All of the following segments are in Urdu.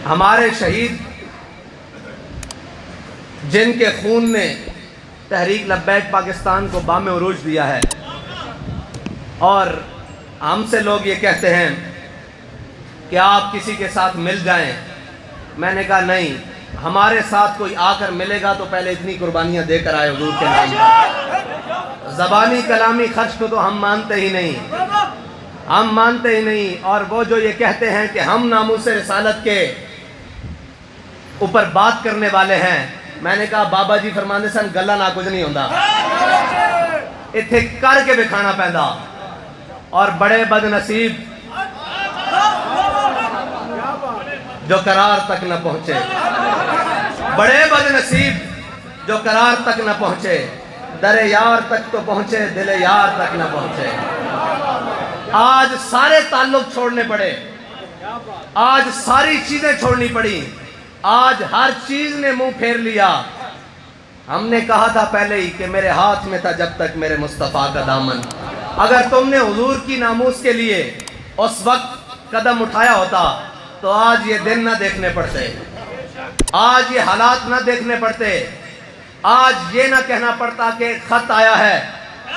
ہمارے شہید جن کے خون نے تحریک لبیک پاکستان کو بام عروج دیا ہے، اور ہم سے لوگ یہ کہتے ہیں کہ آپ کسی کے ساتھ مل جائیں، میں نے کہا نہیں، ہمارے ساتھ کوئی آ کر ملے گا تو پہلے اتنی قربانیاں دے کر آئے حضور کے نام پر۔ زبانی کلامی خرچ کو تو ہم مانتے ہی نہیں، ہم مانتے ہی نہیں۔ اور وہ جو یہ کہتے ہیں کہ ہم ناموس رسالت کے اوپر بات کرنے والے ہیں، میں نے کہا بابا جی فرماندے سن گلا نہ کچھ نہیں ہوندا، اتھے کر کے بکھانا پیندا۔ اور بڑے بد نصیب جو قرار تک نہ پہنچے، بڑے بد نصیب جو قرار تک نہ پہنچے، در یار تک تو پہنچے دل یار تک نہ پہنچے۔ آج سارے تعلق چھوڑنے پڑے، آج ساری چیزیں چھوڑنی پڑی، آج ہر چیز نے منہ پھیر لیا۔ ہم نے کہا تھا پہلے ہی کہ میرے ہاتھ میں تھا جب تک میرے مصطفیٰ کا دامن۔ اگر تم نے حضور کی ناموس کے لیے اس وقت قدم اٹھایا ہوتا تو آج یہ دن نہ دیکھنے پڑتے، آج یہ حالات نہ دیکھنے پڑتے، آج یہ نہ کہنا پڑتا کہ خط آیا ہے،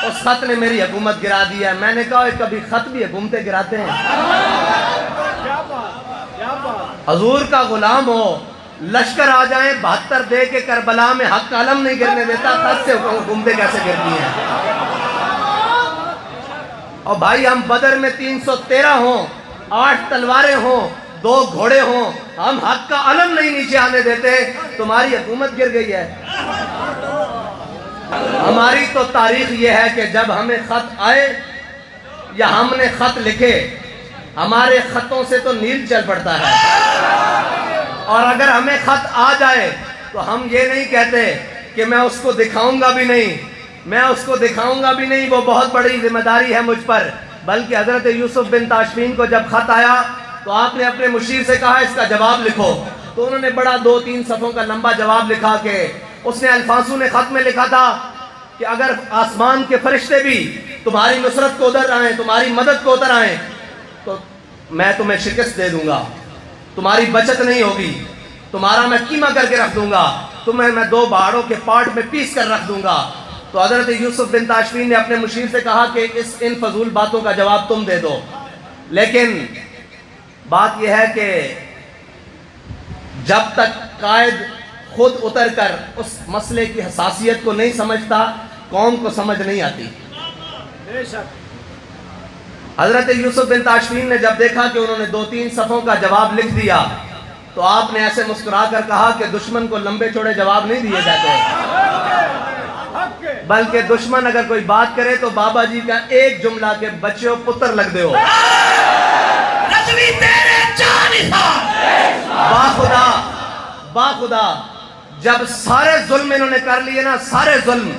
اس خط نے میری حکومت گرا دی ہے۔ میں نے کہا کبھی خط بھی حکومتیں گراتے ہیں؟ حضور کا غلام ہو، لشکر آ جائیں 72 دے کے کربلا میں حق کا علم نہیں گرنے دیتا، خط سے حکومتیں کیسے گرتی ہیں؟ اور بھائی ہم بدر میں 313 ہوں، 8 تلواریں ہوں، 2 گھوڑے ہوں، ہم حق کا علم نہیں نیچے آنے دیتے، تمہاری حکومت گر گئی ہے۔ ہماری تو تاریخ یہ ہے کہ جب ہمیں خط آئے یا ہم نے خط لکھے، ہمارے خطوں سے تو نیل چل پڑتا ہے، اور اگر ہمیں خط آ جائے تو ہم یہ نہیں کہتے کہ میں اس کو دکھاؤں گا بھی نہیں، میں اس کو دکھاؤں گا بھی نہیں، وہ بہت بڑی ذمہ داری ہے مجھ پر۔ بلکہ حضرت یوسف بن تاشفین کو جب خط آیا تو آپ نے اپنے مشیر سے کہا اس کا جواب لکھو، تو انہوں نے بڑا 2-3 صفحوں کا لمبا جواب لکھا کہ اس نے الفاظوں نے خط میں لکھا تھا کہ اگر آسمان کے فرشتے بھی تمہاری نصرت کو ادھر آئیں، تمہاری مدد کو ادھر آئیں تو میں تمہیں شکست دے دوں گا، تمہاری بچت نہیں ہوگی، تمہارا میں قیمہ کر کے رکھ دوں گا، تمہیں میں 2 پہاڑوں کے پارٹ میں پیس کر رکھ دوں گا۔ تو حضرت یوسف بن تاشفین نے اپنے مشیر سے کہا کہ ان فضول باتوں کا جواب تم دے دو۔ لیکن بات یہ ہے کہ جب تک قائد خود اتر کر اس مسئلے کی حساسیت کو نہیں سمجھتا، قوم کو سمجھ نہیں آتی۔ حضرت یوسف بن تاشفین نے جب دیکھا کہ انہوں نے 2-3 صفحوں کا جواب لکھ دیا تو آپ نے ایسے مسکرا کر کہا کہ دشمن کو لمبے چوڑے جواب نہیں دیے جاتے، بلکہ دشمن اگر کوئی بات کرے تو بابا جی کا ایک جملہ کہ بچیوں پتر لگ دے ہو، با خدا جب سارے ظلم انہوں نے کر لیے نا، سارے ظلم،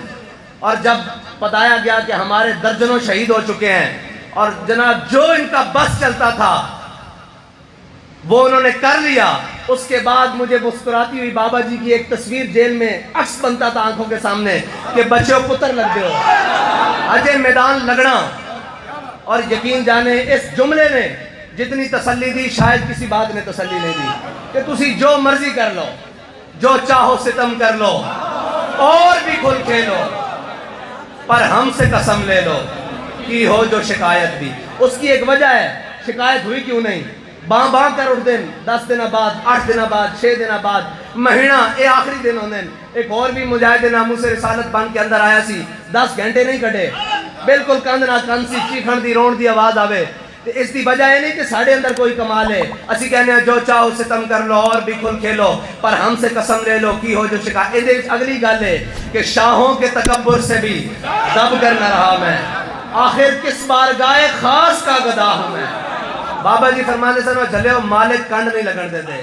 اور جب بتایا گیا کہ ہمارے درجنوں شہید ہو چکے ہیں اور جناب جو ان کا بس چلتا تھا وہ انہوں نے کر لیا، اس کے بعد مجھے مسکراتی ہوئی بابا جی کی ایک تصویر جیل میں عکس بنتا تھا آنکھوں کے سامنے کہ بچوں پتر لگ دے ہو، اجے میدان لگنا۔ اور یقین جانے اس جملے نے جتنی تسلی دی شاید کسی بات نے تسلی نہیں دی کہ تسی جو مرضی کر لو، جو چاہو ستم کر لو اور بھی کھل کھیلو، پر ہم سے قسم لے لو کی ہو جو شکایت بھی۔ اس کی ایک وجہ ہے، شکایت ہوئی کیوں نہیں؟ باں کر اٹھ دن 10 دن بعد، 8 دن بعد، 6 دن بعد، مہینہ اے آخری دن ہوندے۔ ایک اور بھی مجاہد ناموس رسالت بن کے اندر آیا سی، 10 گھنٹے نہیں کٹے، بالکل کند نہ کند سی، چیخن دی رون دی آواز آوے۔ اس دی وجہ یہ نہیں کہ ساڑھے اندر کوئی کمال ہے، اسی کہنے ہیں جو چاہو ستم کر لو اور بھی کھل کھیلو، پر ہم سے قسم لے لو کی ہو جو شکایت۔ اگلی گل ہے کہ شاہوں کے تکبر سے بھی دب کر نہ رہا میں، آخر کس بارگاہ خاص کا گدا ہوں میں۔ بابا جی فرمانے سے جھلے ہو مالک کنڈ نہیں لگن دیتے۔